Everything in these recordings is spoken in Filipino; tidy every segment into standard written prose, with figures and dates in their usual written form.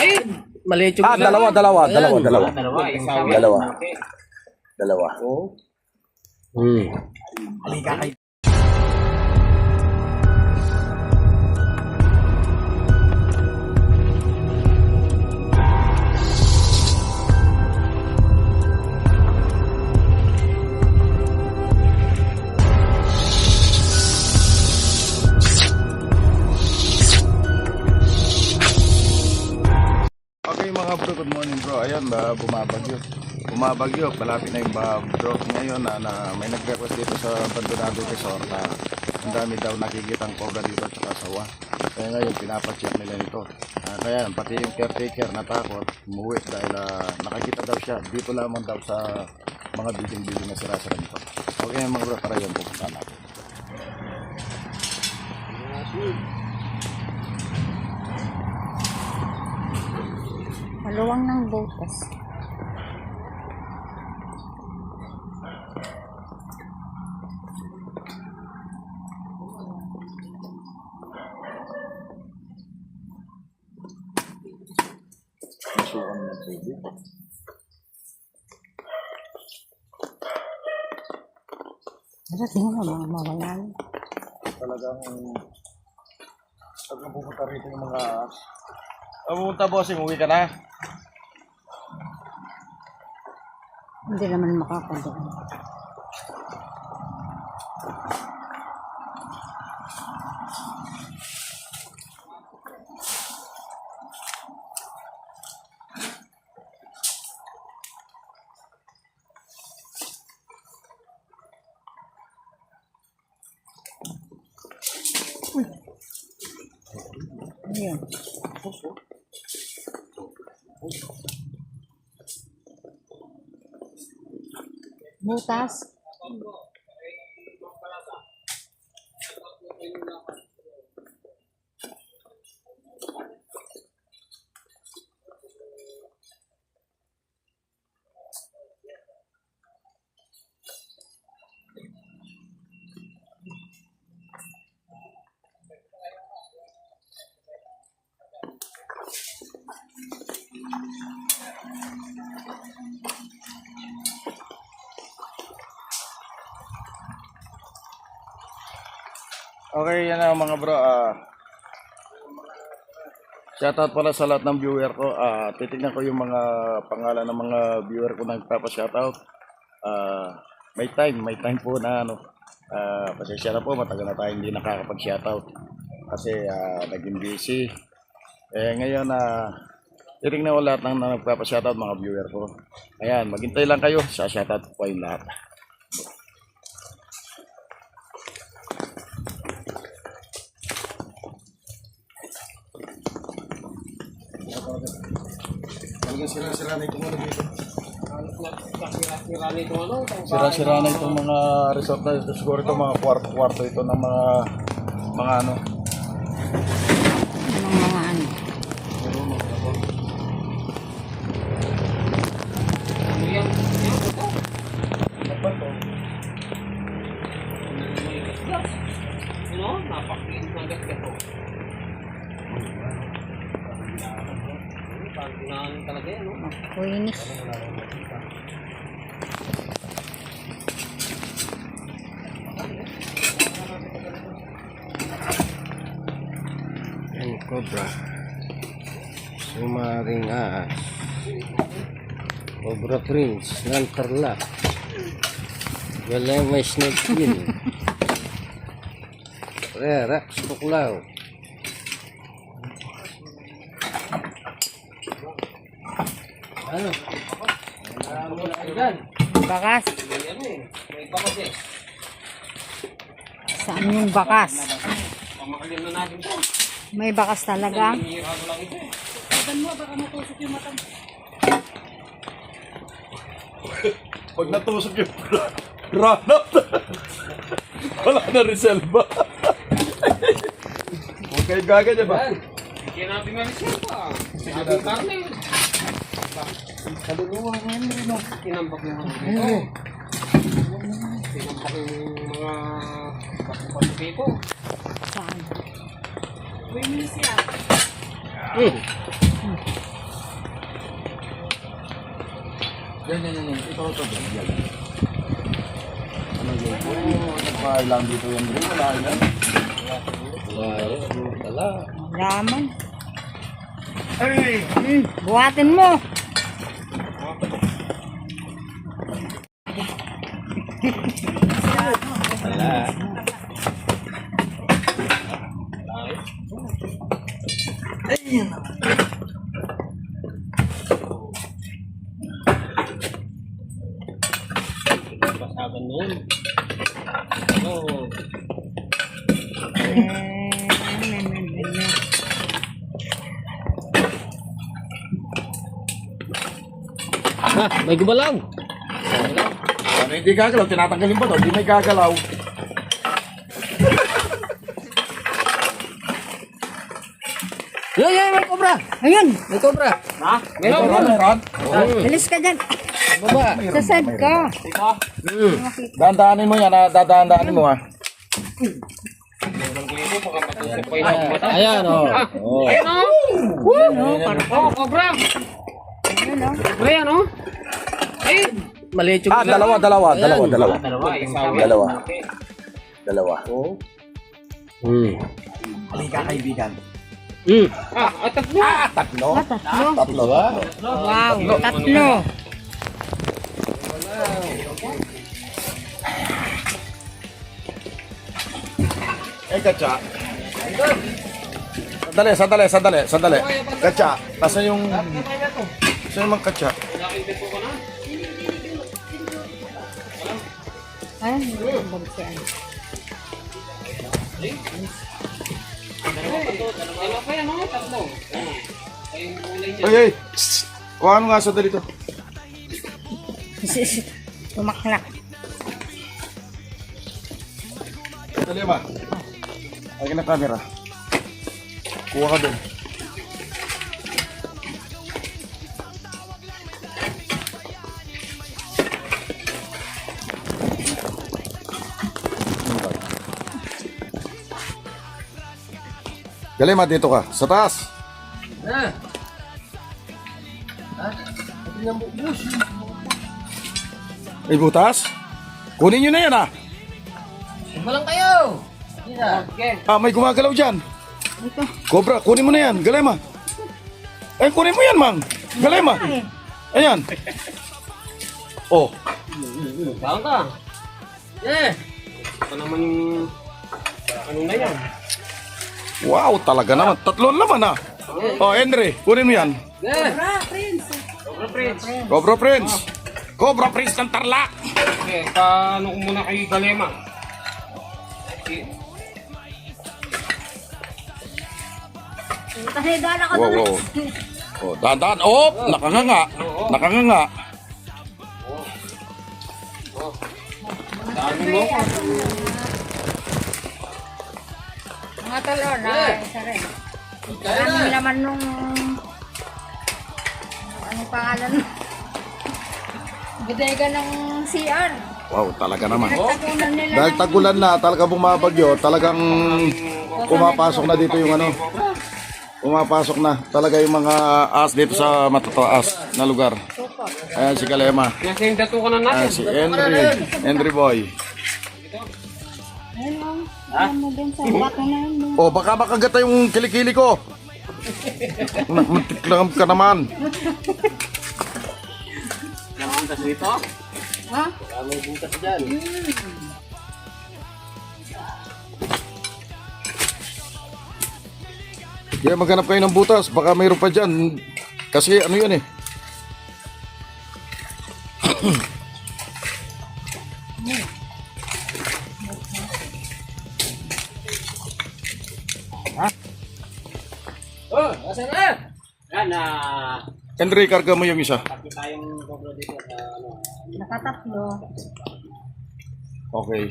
Ay, maliit yung Dalawa. Oo. Halika kayo. Okay mga bro, good morning bro. Ayan, bumabagyo. Malapit na yung bro. Ngayon na may nag-request dito sa Abandonado Resort na ang dami daw nakikitang cobra dito at saka sawa. Kaya ngayon, pinapacheck nila nito. Kaya pati yung caretaker natakot, umuwi dahil nakakita daw siya. Dito lamang daw sa mga building na sira-sira nito. Okay mga bro, para yun pupunta natin. Maluwang ng butas. Masukan ng tubig. Pero tingnan mo, mga mawalan. Talagang pag napupunta rito yung mga pumunta bossing, uwi ka na. Hindi naman makakadoon. Ayan. Butas. Okay, yan na mga bro. Shoutout pala sa lahat ng viewer ko. Titignan ko yung mga pangalan ng mga viewer ko na nagpapa-shoutout. May time po na pasensya na po, matagal na tayo hindi nakakapag-shoutout kasi naging busy. Ngayon titignan ko lahat ng nagpapa-shoutout mga viewer ko. Ayan, maghintay lang kayo, sa shoutout po yung lahat. Sira-sira na itong dito. Sira-sira na itong mga resort na ito. Siguro itong mga kwarto ito ng mga ano. Mga ano. Kuinis. Yan, cobra. Sumaring ahas. Cobra Prince, Lantarlak. Wala may snake skin. Rex, Tuklaw. Ano? Bakas. Saan yung bakas? May bakas talaga. Pag natusok yung run up wala na reselva. Huwag kayo gaganyan ba? Hindi natin nga reserva. Sabi karne. Kaluluwa ngayon rin o. Tinambak na ako. Tinambak yung mga pasupipo. Saan? Uy, minis yan. Yan. Ito. Yan. Ano yun? Nagpailang dito yan, bro. Wala yan. Wala. Laman. Buhatin mo. Wala. Pasaban nun. Oh. May gumalaw. Ano hindi gagalaw? Tinatanggalin pa to. Hindi may gagalaw. May cobra. Ayun. May cobra. Ha? Meron. Bilis ka dyan. Baba. Sa side ka. Dandaanin mo yan, ha? Dadaan-daanin mo, ha? Ayan, oh. Oh. Ayun o! Oh, cobra! Ayun, oh. Cobra yan o! Ay! Maliit yung Dalawa. Dalawa, isawi. Dalawa. Halika, kaibigan. Tatlo! Tatlo. Tatlo. Tatlo. Wow, tatlo. Katsa. Sandali. Katsa. Nasaan yung... Saan yung mga katsa? Ayun, bagsian. Dalawa pa yan o, tatlo. Ayun, kulay niya. Hey! Kuha mo nga sandali to. Tumaklak. Sandali ba? Lagyan ng camera. Kuha ka doon. Galema, dito ka. Sa taas. Ay, butas? Kunin nyo na yan, ah. Walang kayo. Okay. May gumagalaw dyan. Cobra, kunin mo na yan. Galema. Ay, kunin mo yan, mang. Galema. Ayan. Oh. Saan ka? Ito naman yung... Ano na yan? Wow, talaga naman. Tatlo naman, ah. Oh, Henry, kunin mo yan. Cobra Prince. Cobra Prince ng Tarlac. Okay, paano ko muna kay Galema? Kasi dala ka Wow. Oh, dahan-dahan. Oh, nakanganga. Dami mo. mga talon na isa rin. Ang laman nung anong pangalan? Bodega ng CR. Wow, talaga naman. Nagtagunan nila. Dahil tagulan na, talaga bumabagyo, talagang pumapasok na dito yung ano. Pumapasok na talaga yung mga as dito sa matataas na lugar. Ayan si Galema. Nasa yung datukan na Ayan natin. si Henry Boy. Ayun lang. Alam mo din sa bato na yun. Oh, baka makagata yung kilikili ko. Mantiklam ka naman. Namuntas dito? Ha? May butas dyan. Kaya maghanap kayo ng butas, baka mayroon pa dyan. Kasi ano yun eh. Oh, asan na? Yan na. Henry, karga mo yung isa. Pati tayong cobra dito sa ano. Nakatatlo. Okay.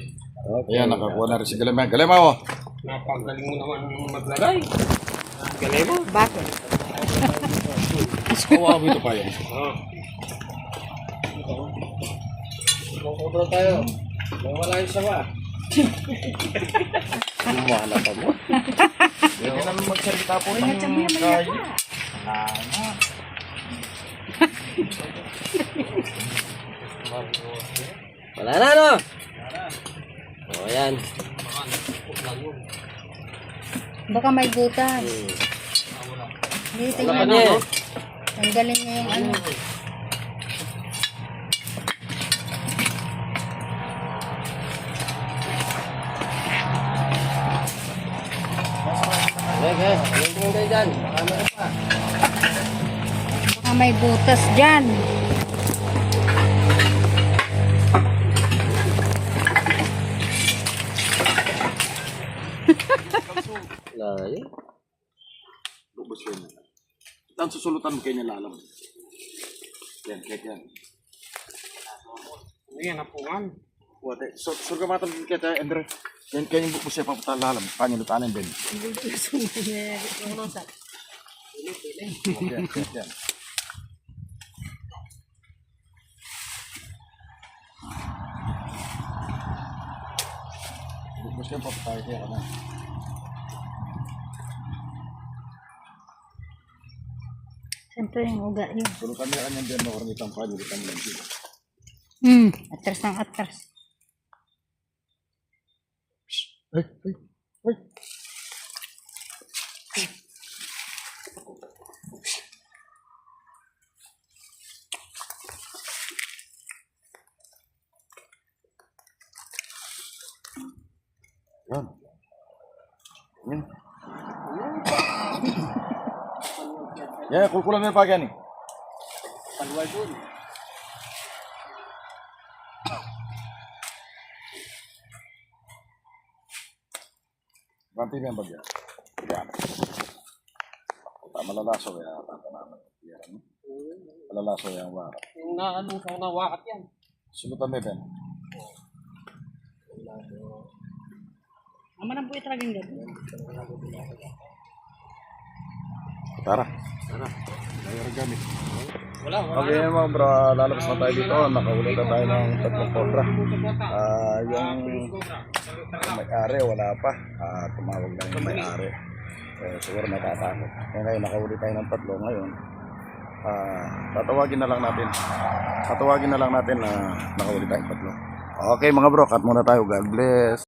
Ayan, nakakuha na rin si Galema. Galema, oh. Napagaling mo naman maglagay. Galema. Bakit? Kawa mo ito pa yan. Cobra tayo. Wala yung sawa. Gumana pa mo. Hindi naman magsalita po ng kayo. Wala na, no? O, ayan. Baka may butas. Dito Wala pa niya. niya. Tanggalin niya yung ano. Okay, anong tingin kayo dyan? Baka meron pa. Baka may butas dyan. Layo. Lubos yun. Ang susulutan mo kayo niya lalam. Yan, kahit yan. Ayan, napungan. Wate, sur ka matan din kita, Andre. Yan kayo yung bukbus siya papunta lalam. Kanya lutanin din. Yan, yan. Bukbus siya papunta kaya ka na. Siyempre yung uga yun. Sulutan niya kanyan din, no? Orang itang kanya, itang lansin. Atras ng atras. Ay, ay, ay. Yan. Yan. Ya, kulkulan na pa yan eh. Paluway dun. Ganti mo yung bagya. Yan. Malalaso kaya tata naman. Yan. Malalaso yung wara. Yung naanong sa nawakat yan. Sulutan na din. Ama na po itragin doon. Tara. Tara. Mayroon gamit. Wala. Okay mga bro, lalabas na tayo dito. Nakahuli na tayo ng tatlong cobra. Yung may-ari wala pa. Tumawag lang yung may-ari. Siguro natatakot. Kaya ngayon nakahuli tayo ng tatlo ngayon. Tatawagin na lang natin. Tatawagin na lang natin na nakahuli tayong tatlo. Okay mga bro, cut muna tayo. God bless.